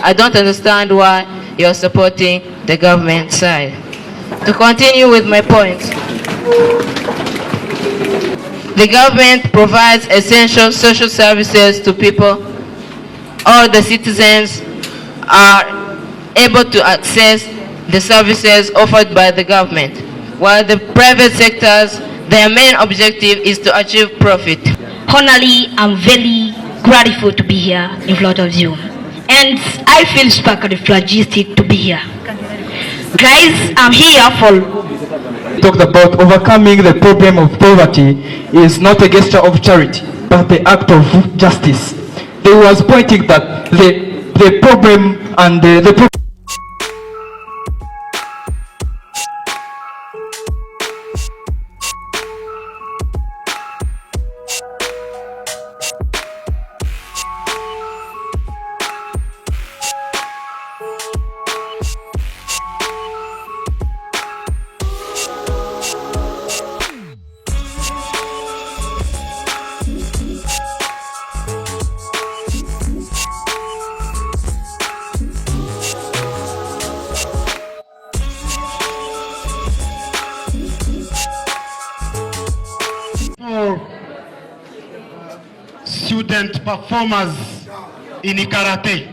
I don't understand why you're supporting the government side. To continue with my point, the government provides essential social services to people. All the citizens are able to access the services offered by the government, while the private sectors, their main objective is to achieve profit. Honestly, I'm very grateful to be here in front of you, and I feel supercalifragistic to be here. Guys, I'm here for... Talked about overcoming the problem of poverty is not a gesture of charity, but the act of justice. They was pointing that the problem and the problem student performers in karate.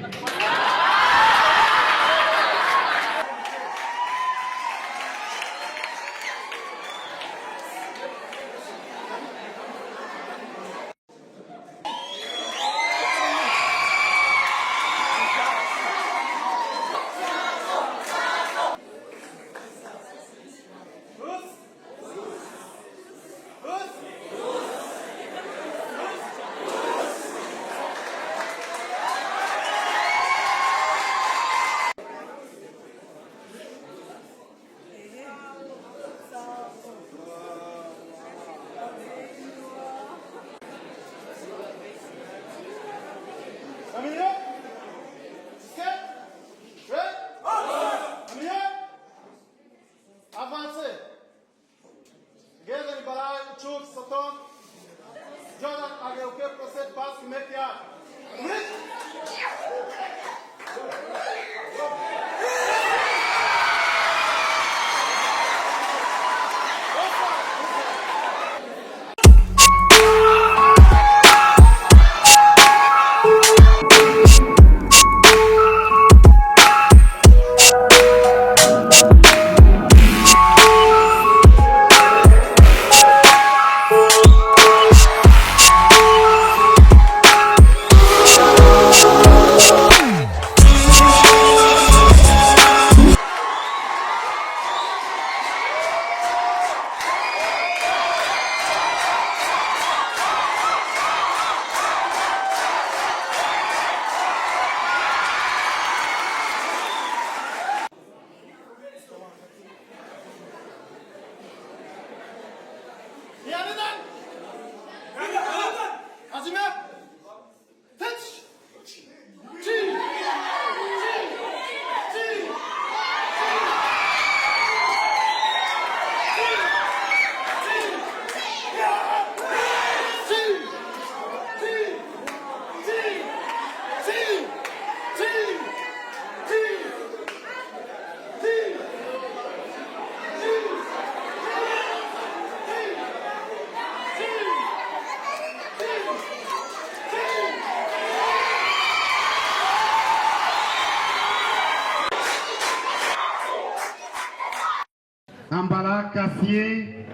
Ambala Kassier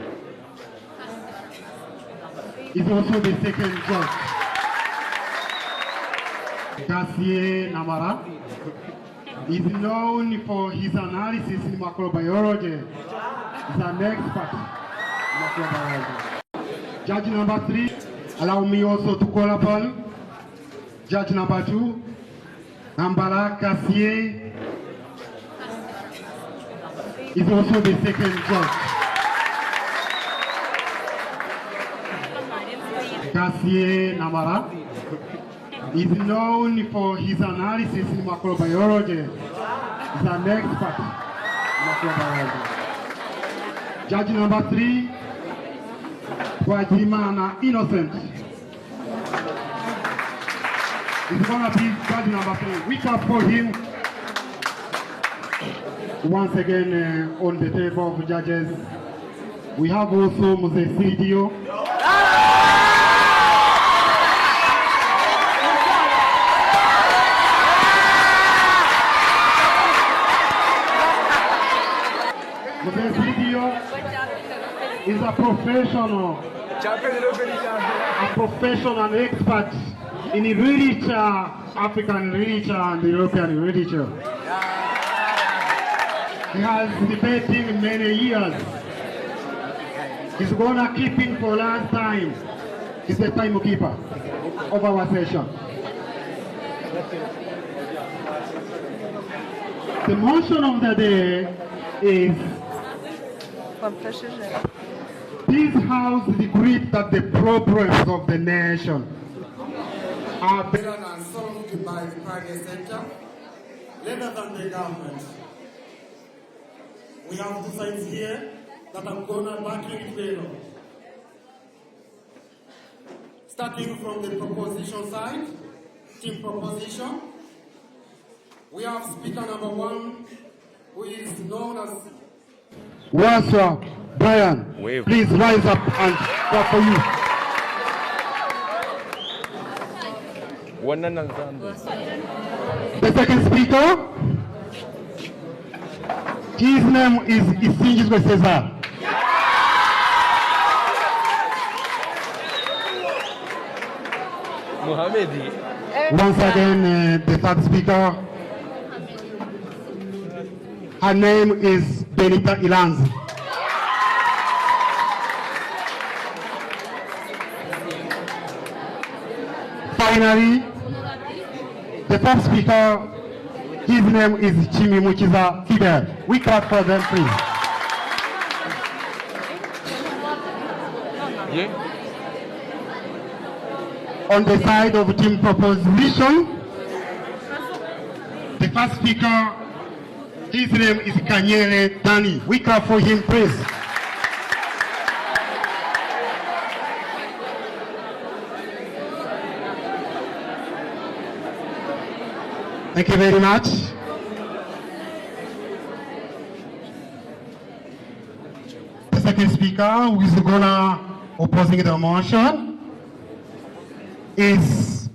is also the second judge. Kassier Namara is known for his analysis in macrobiology. He's an expert in macrobiology. Judge number 3, allow me also to call upon judge number 2, Ambala Kassier is also the second judge. Kassier Namara is known for his analysis in macrobiology. He's an expert in macrobiology. Judge number 3, Wajimana Innocent It's gonna be judge number 3. We clap for him. Once again, on the table of judges, we have also Moses Sidio. Moses Sidio is a professional expert in literature, African literature and European literature. He has debated many years. He's gonna keep in for last time. He's the timekeeper of our session. The motion of the day is this House decreed that the problems of the nation are better than solved by the private sector, rather than the government. We have two sides here that I'm gonna back in favor. Starting from the proposition side, team proposition, we have speaker number 1, who is known as Wasa Brian. Please rise up and clap for you. The second speaker, his name is Isinjizwe Cesar. Once again, the third speaker, her name is Benita Ilanzi. Finally, the fourth speaker, his name is Chimi Muchiza Fidel. We clap for them, please. Yeah. On the side of team proposition, the first speaker, his name is Kanyele Dani. We clap for him, please. Thank you very much. The second speaker who is gonna opposing the motion is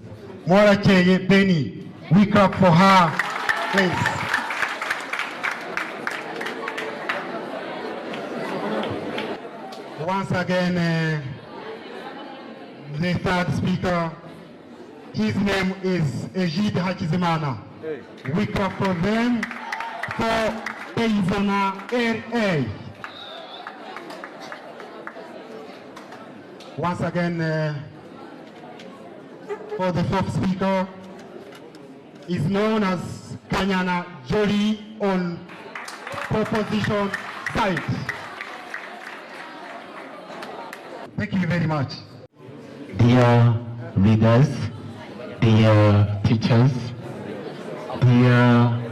Morache Beni. We clap for her, please. Once again, the third speaker, his name is Ejid Hakizimana. We clap for them for Paysannat RA. Once again, for the fourth speaker, is known as Kanyana Jolie on proposition side. Thank you very much. Dear leaders, dear teachers, dear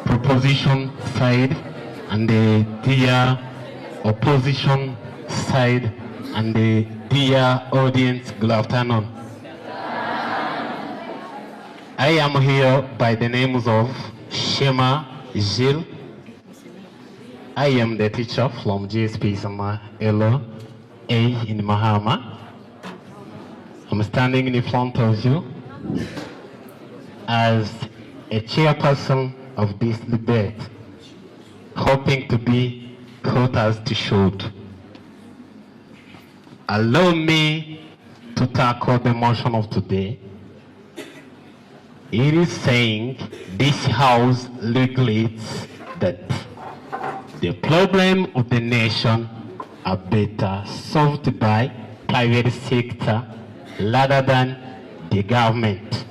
proposition side, and the dear opposition side, and the dear audience, good afternoon. I am here by the names of Shema Gilles. I am the teacher from GSP Sama Elo A in Mahama. I'm standing in front of you as a chairperson of this debate, hoping to be caught as to should. Allow me to tackle the motion of today. It is saying this House regulates that the problem of the nation are better solved by private sector rather than the government.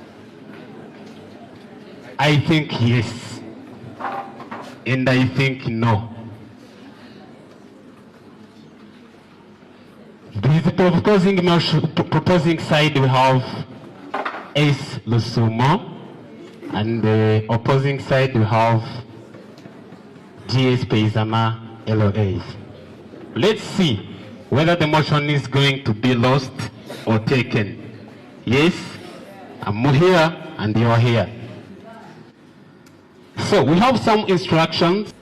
I think yes, and I think no. With the proposing side, we have RUSUMO, and the opposing side, we have Paysannat LOAs. Let's see whether the motion is going to be lost or taken. Yes I'm here and you're here. So we have some instructions,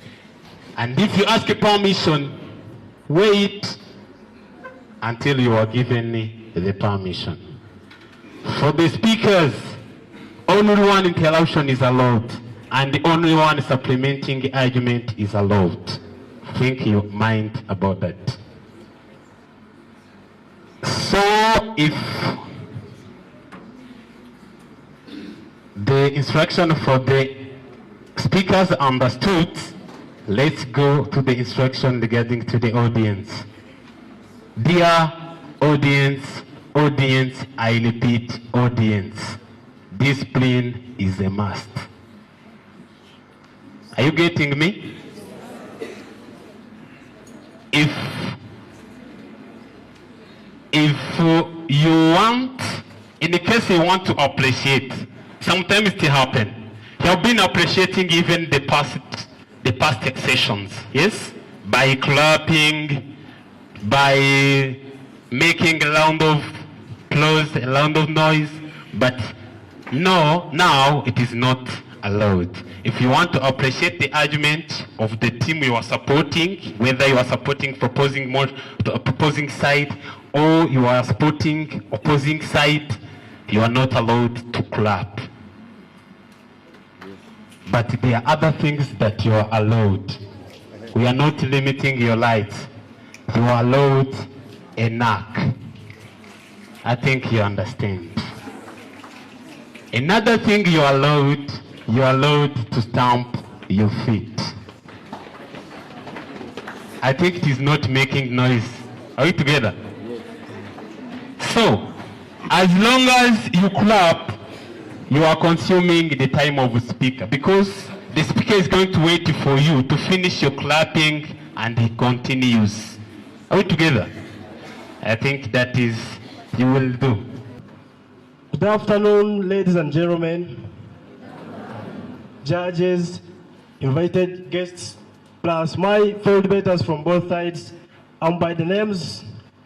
and if you ask a permission, wait until you are given the permission. For the speakers, only one interruption is allowed, and only one supplementing argument is allowed. Think your mind about that. So if the instruction for the speakers understood, let's go to the instruction regarding to the audience. Dear audience, I repeat, audience, discipline is a must. Are you getting me? If you want, in the case you want to appreciate, sometimes it happens. You have been appreciating even the past sessions, yes? By clapping, by making a round of applause, a round of noise, but no, now it is not allowed. If you want to appreciate the argument of the team you are supporting, whether you are supporting proposing side or you are supporting opposing side, you are not allowed to clap. But there are other things that you are allowed. We are not limiting your lights. You are allowed a knock. I think you understand. Another thing you are allowed to stamp your feet. I think it is not making noise. Are we together? So, as long as you clap, you are consuming the time of the speaker, because the speaker is going to wait for you to finish your clapping and he continues. Are we together? I think that is, you will do. Good afternoon, ladies and gentlemen, judges, invited guests, plus my fellow debaters from both sides. I'm by the names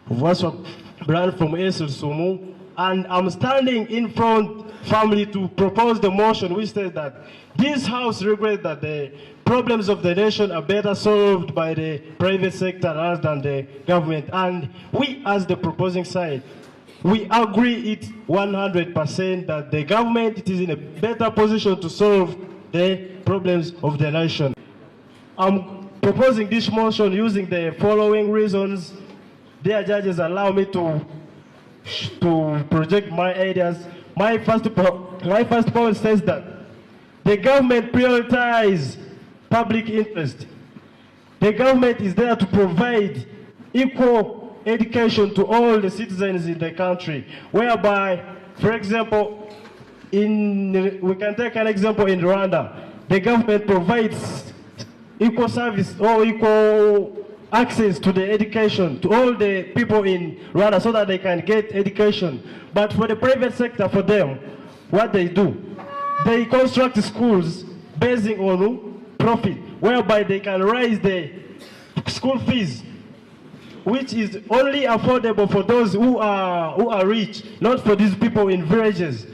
of Waswa Brand from RUSUMO, and I'm standing in front family to propose the motion which says that this house regrets that the problems of the nation are better solved by the private sector rather than the government. And we, as the proposing side, we agree it 100% that the government it is in a better position to solve the problems of the nation. I'm proposing this motion using the following reasons. Dear judges, allow me to project my ideas. My first point says that the government prioritizes public interest. The government is there to provide equal education to all the citizens in the country, whereby, for example, we can take an example in Rwanda. The government provides equal service or equal access to the education to all the people in Rwanda so that they can get education. But for the private sector, for them, what they do, they construct schools based on profit, whereby they can raise the school fees, which is only affordable for those who are rich, not for these people in villages.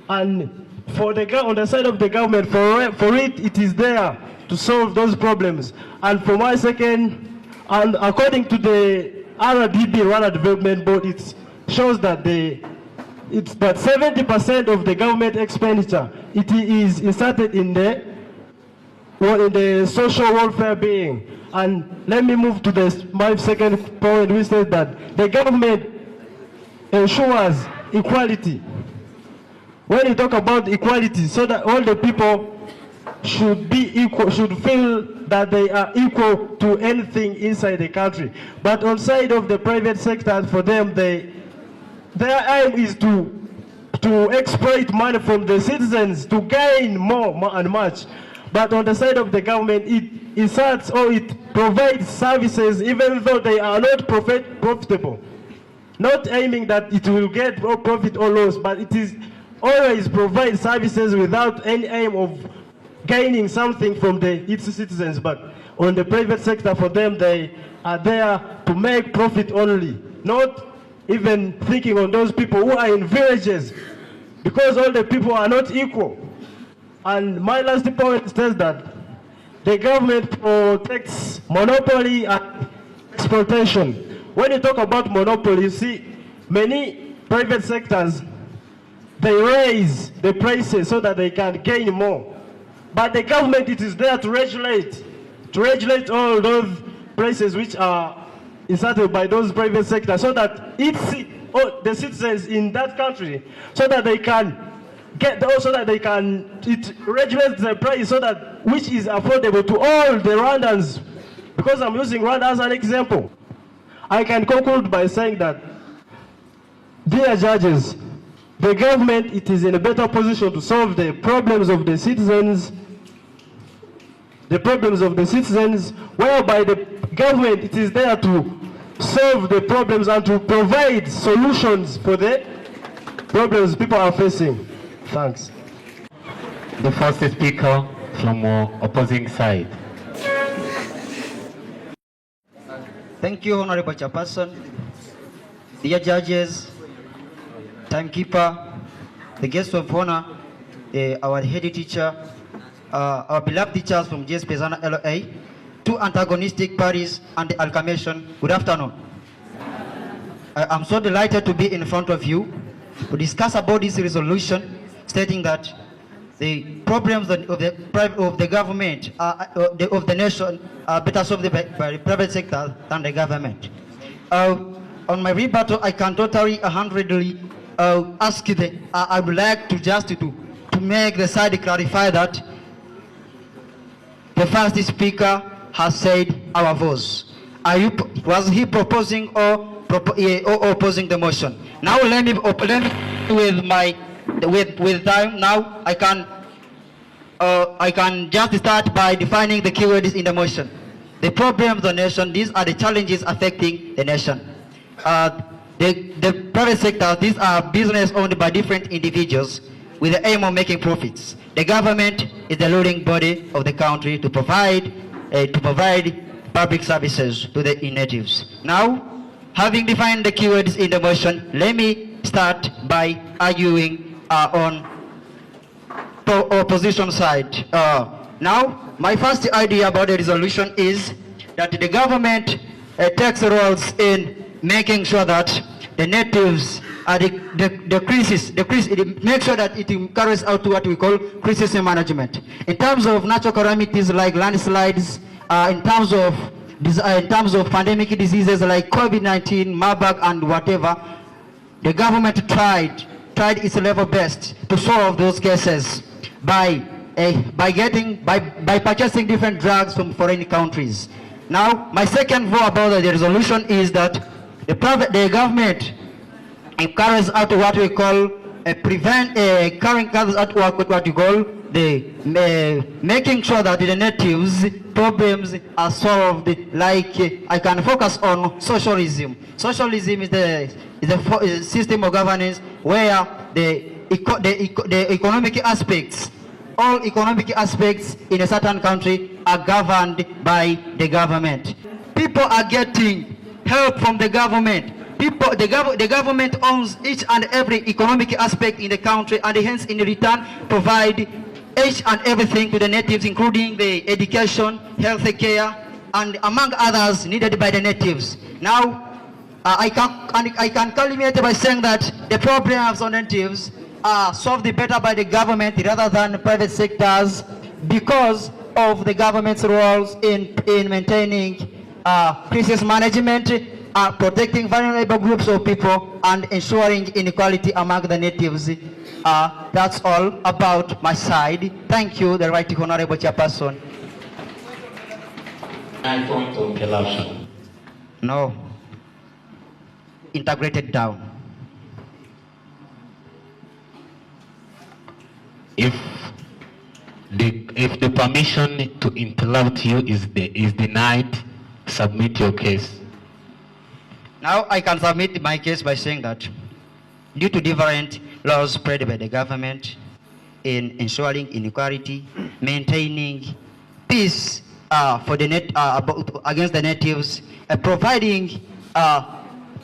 And for on the side of the government, for it is there to solve those problems. And for my second, and according to the RDB, Rwanda Development Board, it shows that it's that 70% of the government expenditure it is inserted in the social welfare being. And let me move to my second point, which says that the government ensures equality. When you talk about equality, so that all the people should be equal, should feel that they are equal to anything inside the country. But on side of the private sector, for them, their aim is to exploit money from the citizens to gain more and much. But on the side of the government, it inserts or it provides services even though they are not profitable. Not aiming that it will get profit or loss, but it is always provide services without any aim of gaining something from its citizens. But on the private sector, for them, they are there to make profit only, not even thinking on those people who are in villages. because all the people are not equal. And my last point says that the government protects monopoly and exploitation. When you talk about monopoly, you see many private sectors, they raise the prices so that they can gain more. But the government, it is there to regulate all those prices which are inserted by those private sectors, so that the citizens in that country, so that they can it regulates the price so that which is affordable to all the Rwandans. Because I'm using Rwanda as an example, I can conclude by saying that, dear judges, the government, it is in a better position to solve the problems of the citizens, whereby the government, it is there to solve the problems and to provide solutions for the problems people are facing. Thanks. The first speaker from opposing side. Thank you, Honorable Chairperson, dear judges, timekeeper, the guests of honor, our head teacher, our beloved teachers from GS Paysannat LA, two antagonistic parties, and the Alcamation. Good afternoon. I'm so delighted to be in front of you to discuss about this resolution stating that the problems of the government, of the nation, are better solved by the private sector than the government. On my rebuttal, I can totally 100% ask I would like to make the side clarify that the first speaker has said our voice. Was he proposing or opposing the motion? Now let me with time. Now I can just start by defining the keywords in the motion. The problems of the nation, these are the challenges affecting the nation. The private sector, these are business owned by different individuals with the aim of making profits. The government is the ruling body of the country to provide public services to the natives. Now, having defined the keywords in the motion, let me start by arguing on opposition side. Now, my first idea about the resolution is that the government takes roles in making sure that the natives make sure that it carries out what we call crisis management. In terms of natural calamities like landslides, in terms of pandemic diseases like COVID-19, Marburg, and whatever, the government tried its level best to solve those cases by purchasing different drugs from foreign countries. Now, my second view about the resolution is that the government carries out what we call making sure that the natives' problems are solved. Like I can focus on socialism. Socialism is the system of governance where the economic aspects, all economic aspects in a certain country are governed by the government. People are getting help from the government. The government owns each and every economic aspect in the country, and hence in return provide each and everything to the natives, including the education, health care, and among others needed by the natives. Now, I can culminate by saying that the problems of natives are solved better by the government rather than private sectors because of the government's roles in maintaining crisis management, protecting vulnerable groups of people, and ensuring inequality among the natives. That's all about my side. Thank you, the right honorable chairperson. I point of interruption. No. Integrated down. If the permission to interrupt you is denied, submit your case. Now I can submit my case by saying that due to different laws spread by the government in ensuring inequality, maintaining peace for the against the natives, providing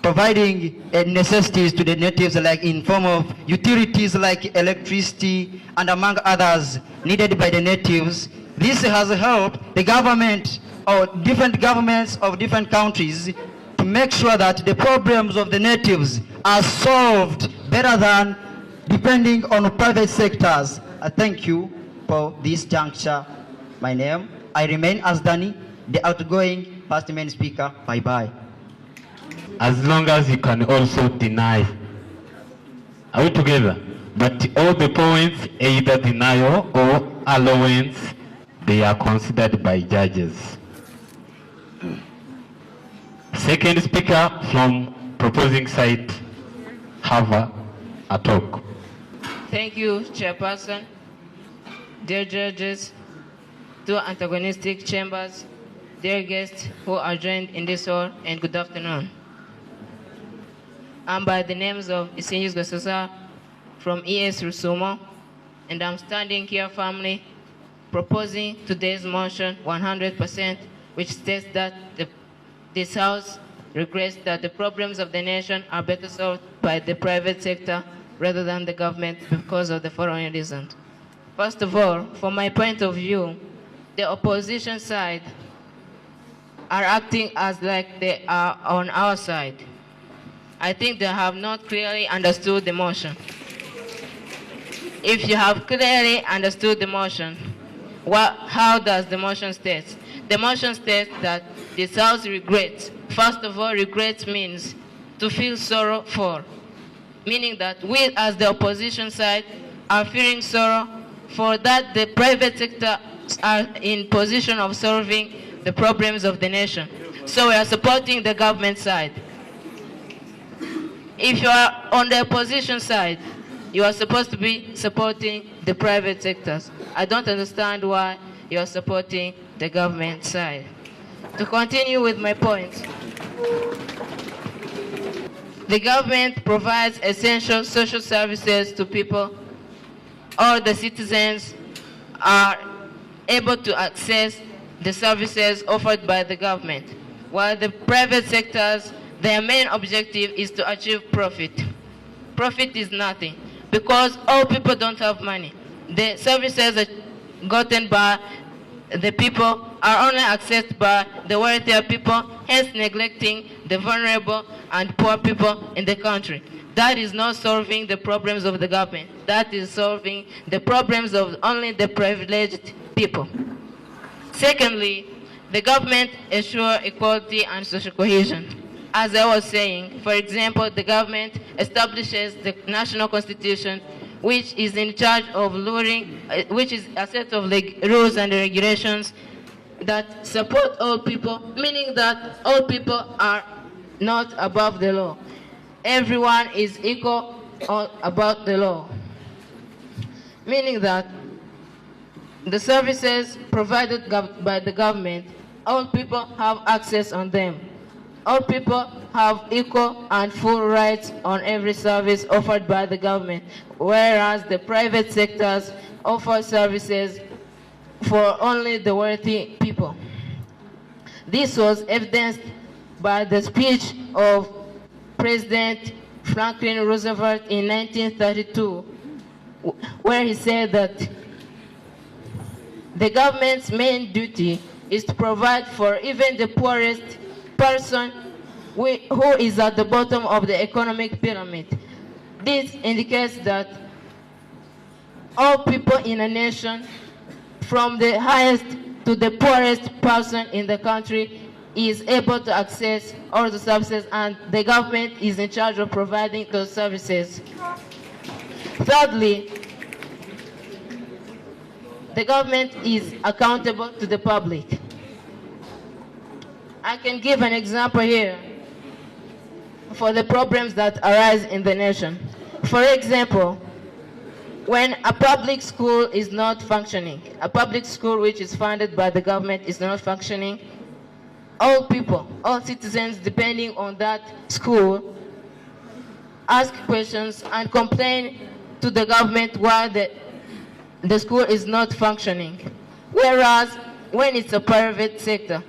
providing necessities to the natives, like in form of utilities like electricity and among others needed by the natives. This has helped the government or different governments of different countries to make sure that the problems of the natives are solved better than depending on private sectors. Thank you for this juncture. My name, I remain as Danny, the outgoing first main speaker. Bye-bye. As long as you can also deny. Are we together? But all the points, either denial or allowance, they are considered by judges. Second speaker from proposing side, have a talk. Thank you, Chairperson. Dear judges, two antagonistic chambers, dear guests who are joined in this hall, and good afternoon. I'm by the names of Isinjus Gasosa from ES RUSUMO, and I'm standing here firmly proposing today's motion 100%, which states that this House regrets that the problems of the nation are better solved by the private sector rather than the government because of the following reasons. First of all, from my point of view, the opposition side are acting as like they are on our side. I think they have not clearly understood the motion. If you have clearly understood the motion, how does the motion state? The motion states that this House regrets. First of all, regret means to feel sorrow for, meaning that we as the opposition side are feeling sorrow for that the private sector are in position of solving the problems of the nation. So we are supporting the government side. If you are on the opposition side, you are supposed to be supporting the private sectors. I don't understand why you are supporting the government side. To continue with my point, the government provides essential social services to people. All the citizens are able to access the services offered by the government, while the private sectors, their main objective is to achieve profit. Profit is nothing, because all people don't have money. The services gotten by the people are only accessed by the wealthier people, hence neglecting the vulnerable and poor people in the country. That is not solving the problems of the government. That is solving the problems of only the privileged people. Secondly, the government ensures equality and social cohesion. As I was saying, for example, the government establishes the national constitution, which is in charge of which is a set of rules and regulations that support all people, meaning that all people are not above the law. Everyone is equal about the law, meaning that the services provided by the government, all people have access on them. All people have equal and full rights on every service offered by the government, whereas the private sectors offer services for only the wealthy people. This was evidenced by the speech of President Franklin Roosevelt in 1932, where he said that the government's main duty is to provide for even the poorest person who is at the bottom of the economic pyramid. This indicates that all people in a nation, from the highest to the poorest person in the country, is able to access all the services, and the government is in charge of providing those services. Thirdly, the government is accountable to the public. I can give an example here for the problems that arise in the nation. For example, when a public school is not functioning, a public school which is funded by the government is not functioning, all people, all citizens depending on that school ask questions and complain to the government why the school is not functioning. Whereas when it's a private sector,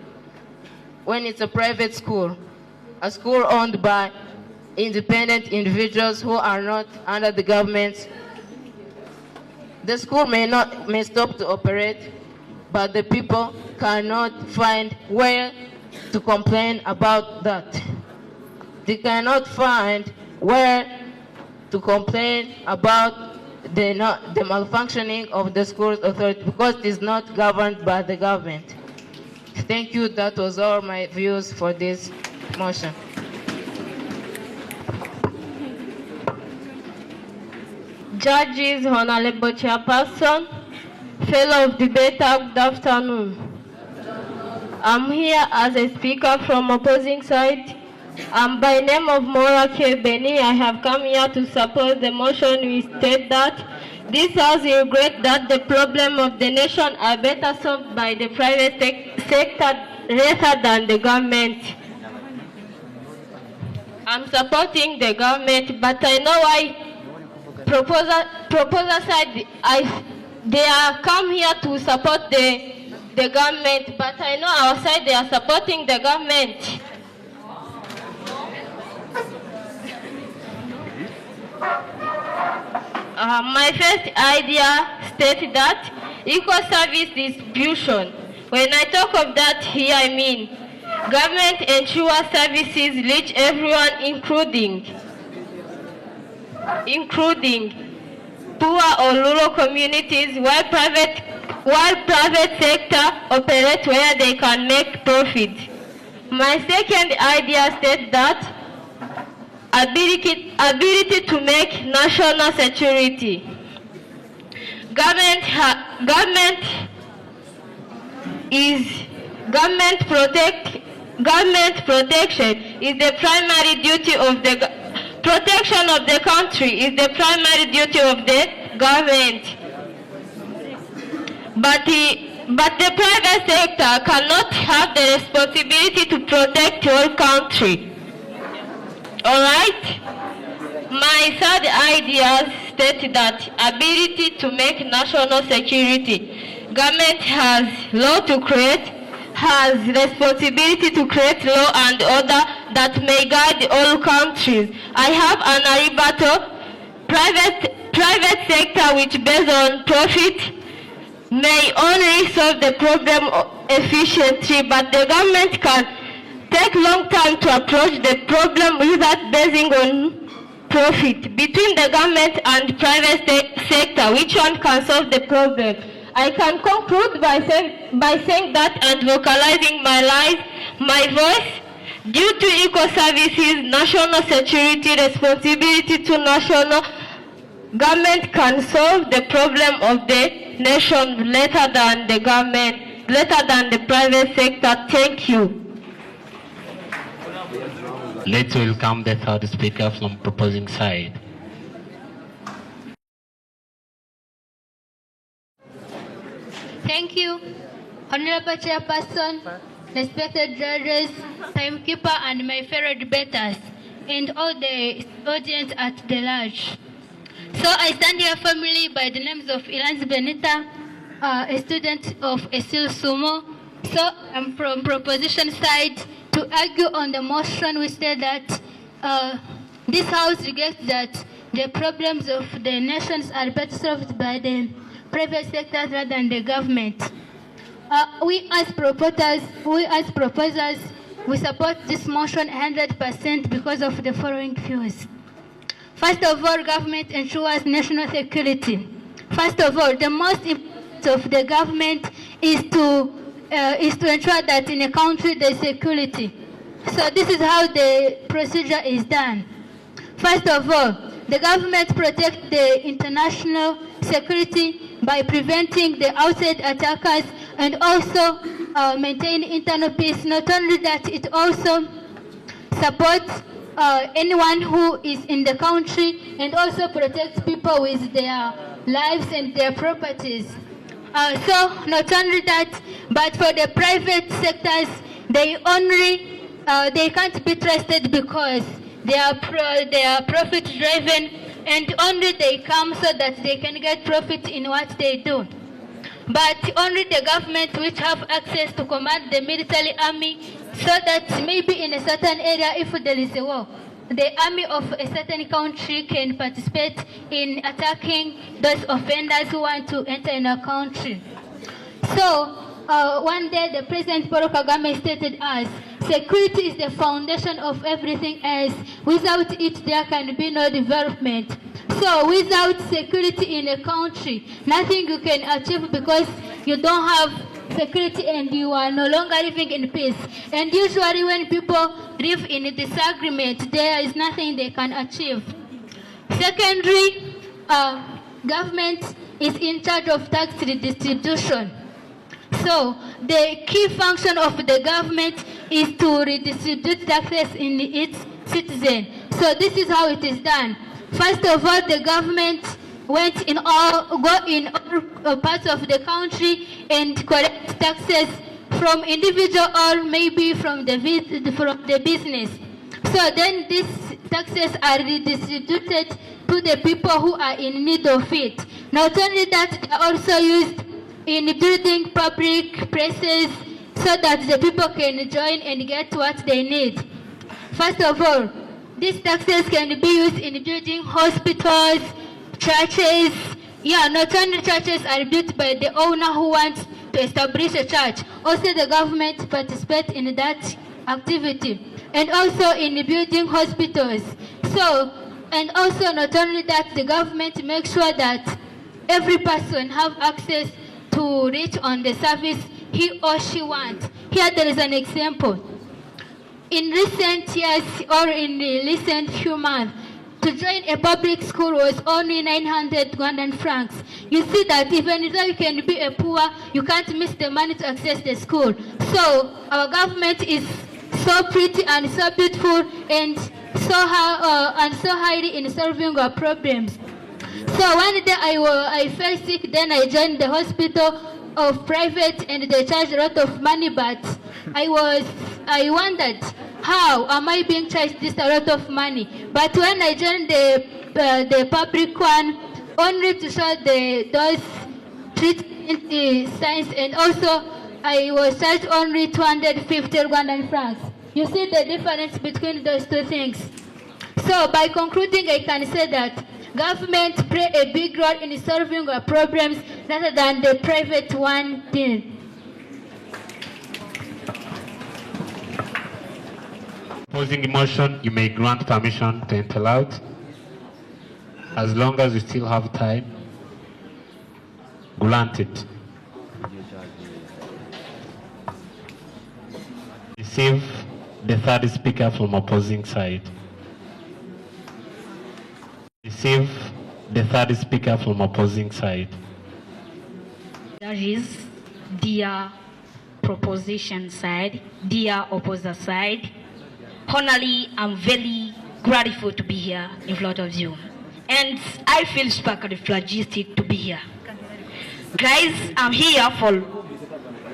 when it's a private school, a school owned by independent individuals who are not under the government, the school may stop to operate, but the people cannot find where to complain about that. They cannot find where to complain about the malfunctioning of the school authority because it is not governed by the government. Thank you. That was all my views for this motion. Judges, Honorable Chairperson, fellow debater, good afternoon. I'm here as a speaker from opposing side. By name of Mora K. Beni, I have come here to support the motion. We state that this House regrets that the problem of the nation are better solved by the private sector rather than the government. I'm supporting the government, but I know why proposer side they are come here to support the government, but I know our side they are supporting the government. My first idea states that equal service distribution. When I talk of that here, I mean government ensures services reach everyone, including poor or rural communities, while private sector operates where they can make profit. My second idea states that ability to make national security. Government protection is the primary duty of the protection of the country is the primary duty of the government. But the private sector cannot have the responsibility to protect your country. All right? My third idea states that ability to make national security. Government has law to create, has responsibility to create law and order that may guide all countries. I have an rebuttal. Private sector which based on profit may only solve the problem efficiently, but the government can take long time to approach the problem without basing on profit. Between the government and private sector, which one can solve the problem? I can conclude by saying that and vocalizing my voice, due to equal services, national security responsibility to national government can solve the problem of the nation later than the government, later than the private sector. Thank you. Let's welcome the third speaker from proposing side. Thank you, Honorable Chairperson, respected judges, timekeeper, and my fellow debaters, and all the audience at the large. So I stand here formally by the names of Ilans Benita, a student of RUSUMO. So I'm from proposition side to argue on the motion which said that this House regrets that the problems of the nations are better solved by the private sector rather than the government. We as proposers, we support this motion 100% because of the following views. First of all, government ensures national security. First of all, the most important of the government is to ensure that in a country there is security. So this is how the procedure is done. First of all, the government protects the international security by preventing the outside attackers and also maintain internal peace. Not only that, it also supports anyone who is in the country and also protects people with their lives and their properties. So not only that, but for the private sectors, they can't be trusted because they are profit driven, and only they come so that they can get profit in what they do. But only the government which have access to command the military army so that maybe in a certain area, if there is a war, the army of a certain country can participate in attacking those offenders who want to enter in a country. So one day the President Paul Kagame stated as, security is the foundation of everything else. Without it, there can be no development. So without security in a country, nothing you can achieve, because you don't have security and you are no longer living in peace. And usually when people live in disagreement, there is nothing they can achieve. Secondly, government is in charge of tax redistribution. So the key function of the government is to redistribute taxes in its citizens. So this is how it is done. First of all, the government go in all parts of the country and collect taxes from individual or maybe from the business. So then these taxes are redistributed to the people who are in need of it. Not only that, they are also used in building public places so that the people can join and get what they need. First of all, these taxes can be used in building hospitals, churches. Yeah, not only churches are built by the owner who wants to establish a church. Also the government participates in that activity. And also in building hospitals. So, and also not only that, the government makes sure that every person have access to reach on the service he or she wants. Here there is an example. In recent years or in the recent few months, to join a public school was only 900 Rwandan francs. You see that even though you can be a poor, you can't miss the money to access the school. So our government is so pretty and so beautiful and so highly in solving our problems. So one day I fell sick, then I joined the hospital of private and they charged a lot of money, but I wondered, how am I being charged this a lot of money? But when I joined the public one, only to show those treatment signs, and also I was charged only 250 Rwandan francs. You see the difference between those two things. So by concluding, I can say that government play a big role in solving our problems rather than the private one did. Opposing motion, you may grant permission to enter out. As long as you still have time, grant it. Receive the third speaker from opposing side. Receive the third speaker from opposing side. Judges, dear proposition side, dear opposer side, honestly, I'm very grateful to be here in front of you. And I feel supercalifragistic to be here. Guys, I'm here for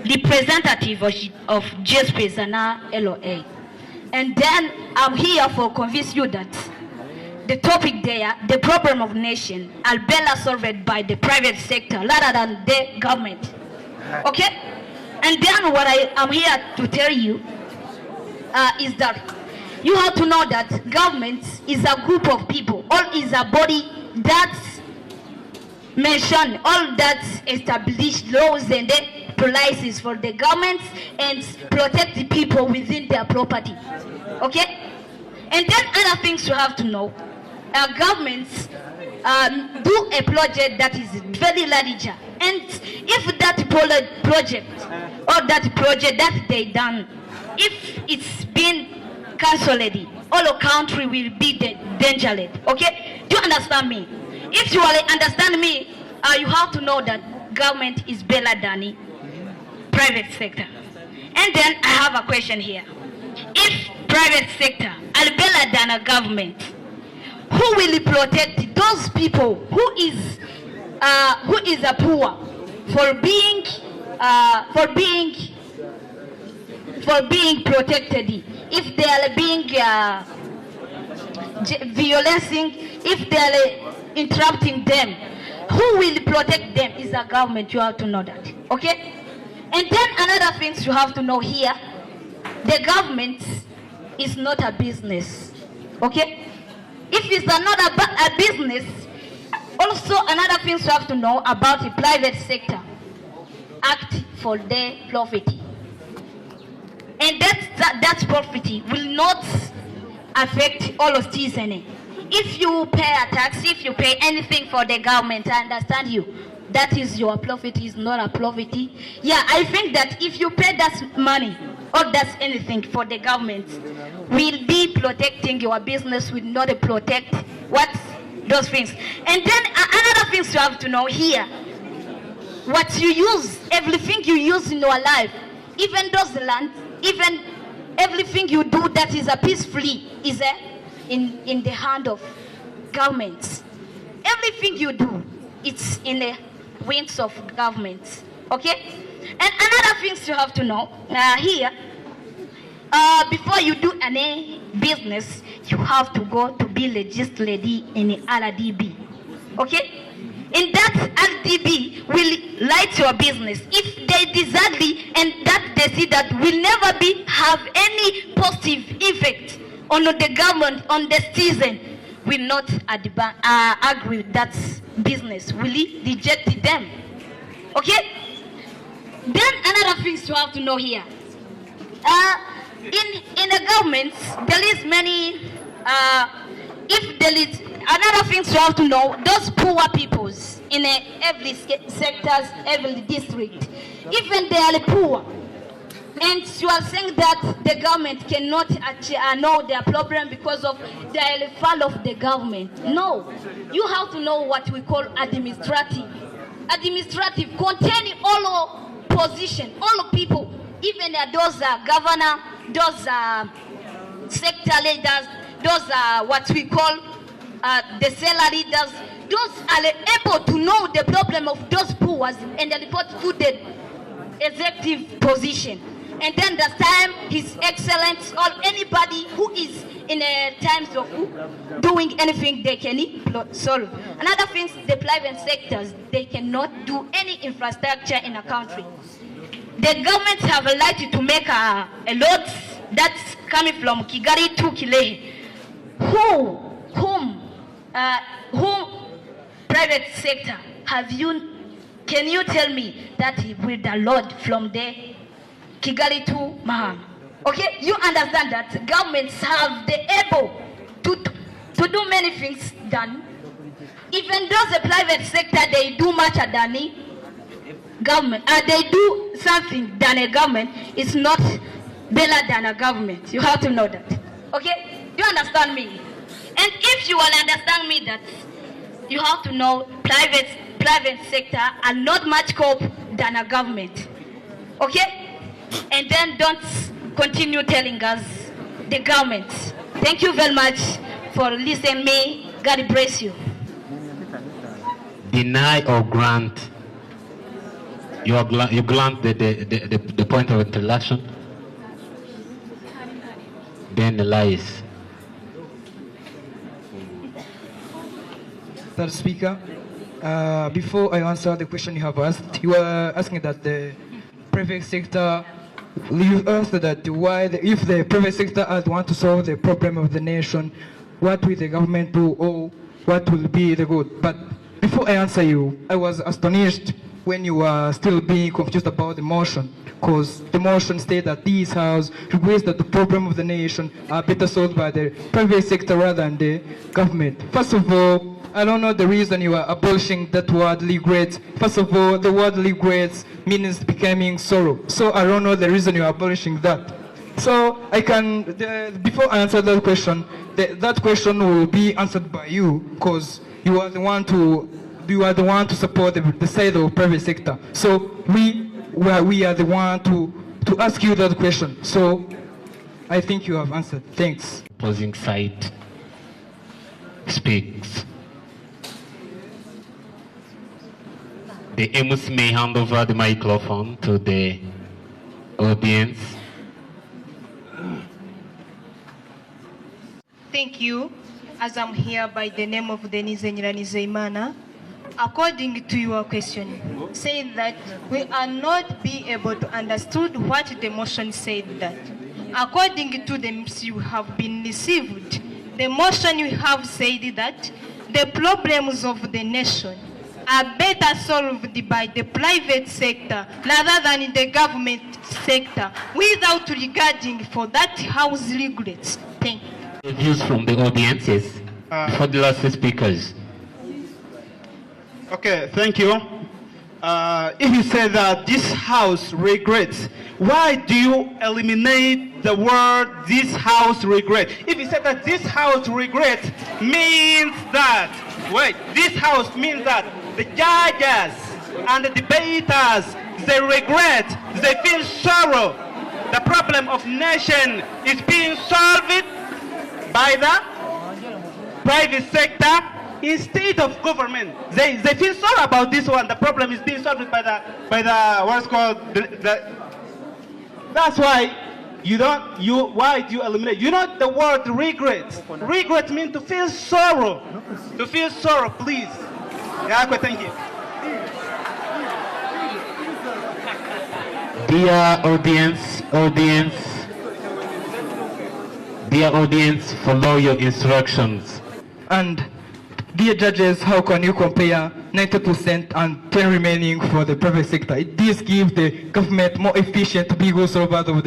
representative of just Paysannat LOA. And then I'm here for convince you that the topic there, the problem of nation, are better solved by the private sector rather than the government. Okay? And then what I am here to tell you is that you have to know that government is a group of people, or is a body that's mentioned, all that established laws and policies for the governments and protect the people within their property. Okay? And then other things you have to know. Governments do a project that is very larger, and if that project or that project that they done, if it's been cancelled, all country will be dangerous. Okay? Do you understand me? If you understand me, you have to know that government is better than private sector. And then I have a question here. If private sector are better than a government, who will protect those people who is a poor for being protected? If they are being violencing, if they are interrupting them, who will protect them is a government. You have to know that. Okay? And then another things you have to know here, the government is not a business, okay? If it's not a business, also another thing you have to know about the private sector, act for their profit. And that profit will not affect all of citizens. If you pay a tax, if you pay anything for the government, I understand you. That is your profit, is not a profit. Yeah, I think that if you pay that money or that's anything for the government, will be protecting your business, will not protect what those things. And then another thing you have to know here, what you use, everything you use in your life, even those land, even everything you do that is a peacefully is in the hand of governments. Everything you do, it's in the wings of governments, okay? And another thing you have to know here, before you do any business, you have to go to be registered in the RDB, okay? In that RDB will light your business. If they disagree and that they see that will never have any positive effect on the government, on the citizen, will not agree with that business, will reject them, okay? Then another thing you have to know here, in the government there is many, if there is another thing you have to know, those poor peoples in every sectors, every district, even they are poor, and you are saying that the government cannot know their problem because of the fall of the government. No, you have to know what we call administrative. Administrative containing all position, all people, even those governor, those sector leaders, those what we call the seller leaders, those are able to know the problem of those poor and they report to the executive position. And then the time His Excellency or anybody who is in times of doing anything they can solve. Another thing, the private sectors, they cannot do any infrastructure in a country. The government have a right to make a road that's coming from Kigali to Kilehe. Whom private sector have you? Can you tell me that with the road from there Kigali to Mahama? Okay, you understand that governments have the able to do many things done. Even though the private sector they do much than the government, they do something than a government. It's not better than a government. You have to know that. Okay, you understand me? And if you will understand me, that you have to know private sector are not much cope than a government. Okay, and then don't continue telling us the government. Thank you very much for listening me. God bless you. Deny or grant? You grant the point of introduction? Then the lies. Mr. Speaker, before I answer the question you have asked, you were asking that the private sector, you asked that why, if the private sector had want to solve the problem of the nation, what will the government do or what will be the good? But before I answer you, I was astonished when you were still being confused about the motion, because the motion stated that this House requests that the problem of the nation are better solved by the private sector rather than the government. First of all, I don't know the reason you are abolishing that word regret. First of all, the word regrets means becoming sorrow. So I don't know the reason you are abolishing that. So I can, before I answer that question will be answered by you, because you are the one to support the side of private sector. So we are the one to ask you that question. So I think you have answered. Thanks. Opposing side speaks. The MC may hand over the microphone to the audience. Thank you. As I'm here by the name of Denise Nyiranizeimana, according to your question, saying that we are not be able to understand what the motion said that. according to the maps you have been received, the motion you have said that the problems of the nation are better solved by the private sector rather than the government sector without regarding for that house regrets. Thank you. The views from the audiences for the last speakers. Okay, thank you. If you say that this house regrets, why do you eliminate the word this house regrets? If you say that this house regrets means that, wait, this house means that the judges and the debaters, they regret, they feel sorrow. The problem of nation is being solved by the private sector instead of government. They feel sorry about this one. The problem is being solved by the what's called that's why why do you eliminate? You know the word regret. Regret means to feel sorrow. To feel sorrow, please. Yeah, okay, thank you. Dear audience, follow your instructions. And dear judges, how can you compare 90% and 10 remaining for the private sector? This gives the government more efficient to be good solvers of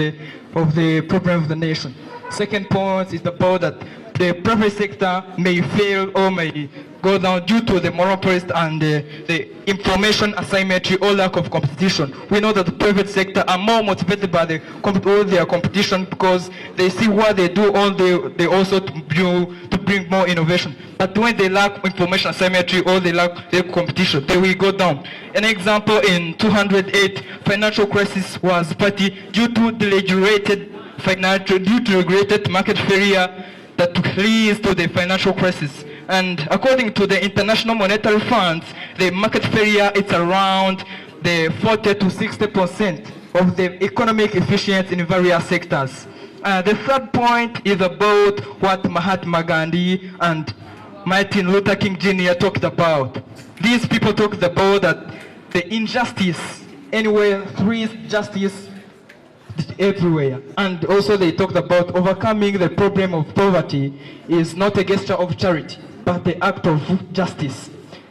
the problem of the nation. Second point is about that the private sector may fail or may go down due to the monopolist and the information asymmetry or lack of competition. We know that the private sector are more motivated by all their competition because they see what they do, they also to bring more innovation. But when they lack information asymmetry or they lack their competition, they will go down. An example, in 2008, financial crisis was partly due to the regulated market failure that leads to the financial crisis. And according to the International Monetary Fund, the market failure is around the 40 to 60% of the economic efficiency in various sectors. The third point is about what Mahatma Gandhi and Martin Luther King Jr. talked about. These people talked about that the injustice anywhere, there is justice everywhere. And also they talked about overcoming the problem of poverty is not a gesture of charity, but the act of justice.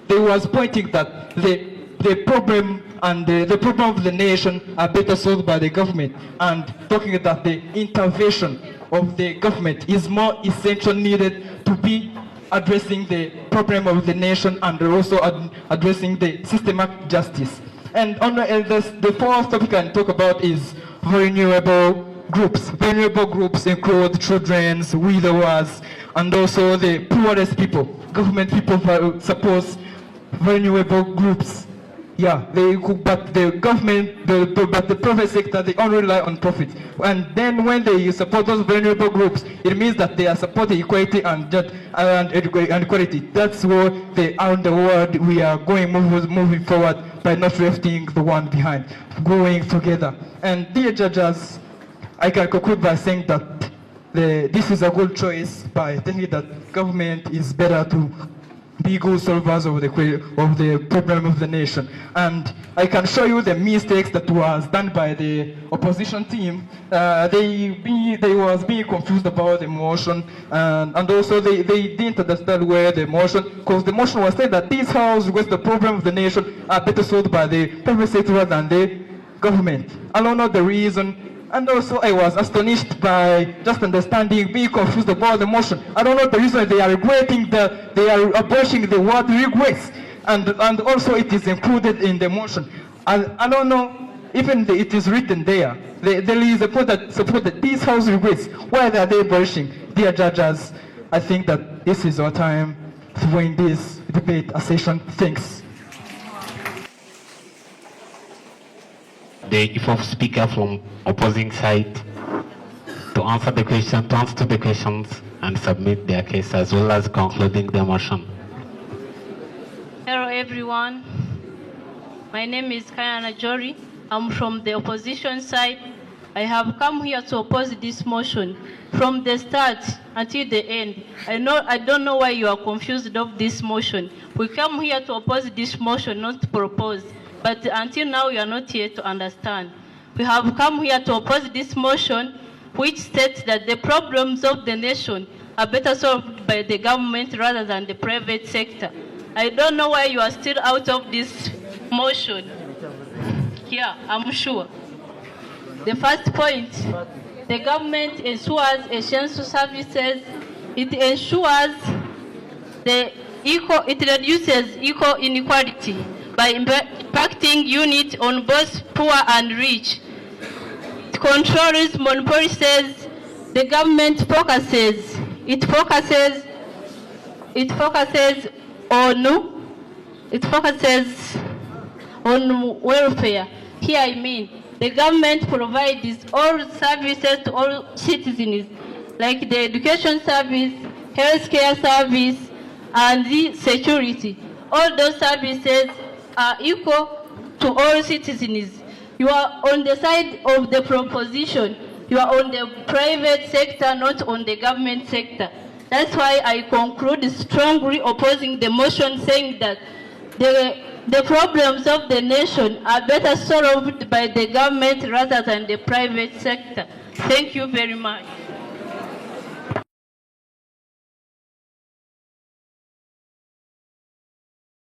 They was pointing that the problem and the problem of the nation are better solved by the government, and talking that the intervention of the government is more essential needed to be addressing the problem of the nation and also addressing the systematic justice. And on the fourth topic I can talk about is vulnerable groups. Vulnerable groups include children, widowers, and also the poorest people. Government people support vulnerable groups. Yeah, but the government, but the private sector, they only rely on profit. And then when they support those vulnerable groups, it means that they are supporting equality and equality. That's where around the world we are moving forward by not lefting the one behind, going together. And dear judges, I can conclude by saying that this is a good choice by thinking that government is better to be good solvers of the problem of the nation. And I can show you the mistakes that was done by the opposition team. They was being confused about the motion, and also they didn't understand where the motion, because the motion was saying that this house was the problem of the nation are better solved by the private sector than the government. I don't know the reason. And also I was astonished by just understanding, being confused about the motion. I don't know the reason they are regretting they are abolishing the word regrets. And also it is included in the motion. I don't know, even it is written there. There is a point that supports that these house regrets. Why are they abolishing? Dear judges, I think that this is our time to win this debate session. Thanks. The fourth speaker from opposing side to answer the questions and submit their case as well as concluding the motion. Hello everyone. My name is Kayana Jori. I'm from the opposition side. I have come here to oppose this motion from the start until the end. I don't know why you are confused of this motion. We come here to oppose this motion, not to propose. But until now, you are not here to understand. We have come here to oppose this motion which states that the problems of the nation are better solved by the government rather than the private sector. I don't know why you are still out of this motion. Here, I'm sure. The first point, the government ensures essential services. It ensures it reduces equal inequality by impacting units on both poor and rich. It controls monopolies. The government focuses on welfare. Here I mean, the government provides all services to all citizens, like the education service, healthcare service, and the security. All those services are equal to all citizens. You are on the side of the proposition. You are on the private sector, not on the government sector. That's why I conclude strongly opposing the motion, saying that the problems of the nation are better solved by the government rather than the private sector. Thank you very much.